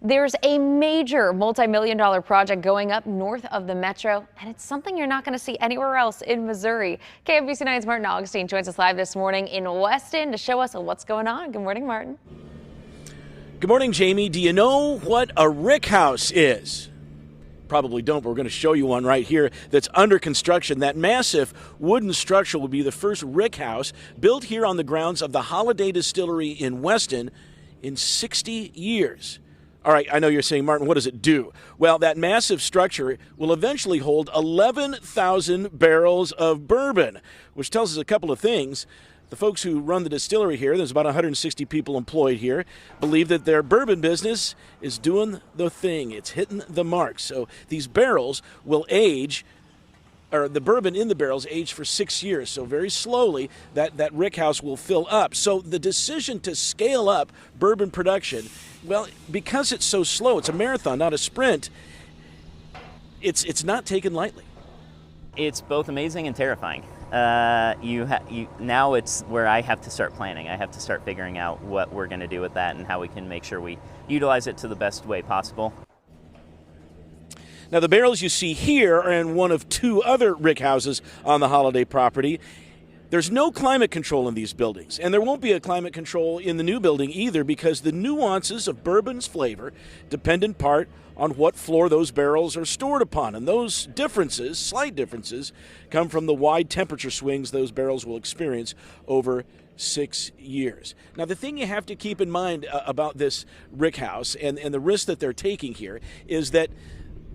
There's a major multi-million-dollar project going up north of the metro, and it's something you're not going to see anywhere else in Missouri. KMBC 9's Martin Augustine joins us live this morning in Weston to show us what's going on. Good morning, Martin. Good morning, Jamie. Do you know what a rick house is? Probably don't, but we're going to show you one right here that's under construction. That massive wooden structure will be the first rick house built here on the grounds of the Holiday Distillery in Weston in 60 years. All right, I know you're saying, Martin, what does it do? Well, that massive structure will eventually hold 11,000 barrels of bourbon, which tells us a couple of things. The folks who run the distillery here, there's about 160 people employed here, believe that their bourbon business is doing the thing. It's hitting the mark. So these barrels will age, or the bourbon in the barrels age for 6 years. So very slowly that rick house will fill up. So the decision to scale up bourbon production, well, because it's so slow, it's a marathon, not a sprint, it's not taken lightly. It's both amazing and terrifying. Now it's where I have to start planning. I have to start figuring out what we're going to do with that and how we can make sure we utilize it to the best way possible. Now, the barrels you see here are in one of two other rick houses on the Holiday property. There's no climate control in these buildings, and there won't be a climate control in the new building either, because the nuances of bourbon's flavor depend in part on what floor those barrels are stored upon. And those differences, slight differences, come from the wide temperature swings those barrels will experience over 6 years. Now, the thing you have to keep in mind about this rick house and the risk that they're taking here is that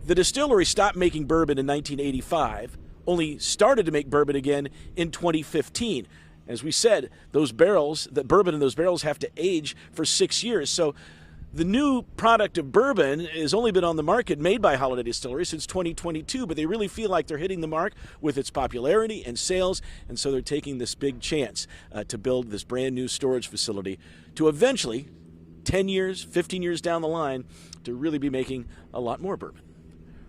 the distillery stopped making bourbon in 1985, only started to make bourbon again in 2015. As we said, those barrels, the bourbon in those barrels have to age for 6 years. So the new product of bourbon has only been on the market, made by Holiday Distillery, since 2022, but they really feel like they're hitting the mark with its popularity and sales, and so they're taking this big chance to build this brand new storage facility to eventually, 10 years, 15 years down the line, to really be making a lot more bourbon.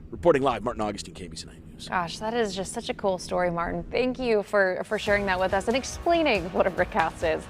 Reporting live, Martin Augustine, KMBC 9 News. Gosh, that is just such a cool story, Martin. Thank you for sharing that with us and explaining what a rick house is.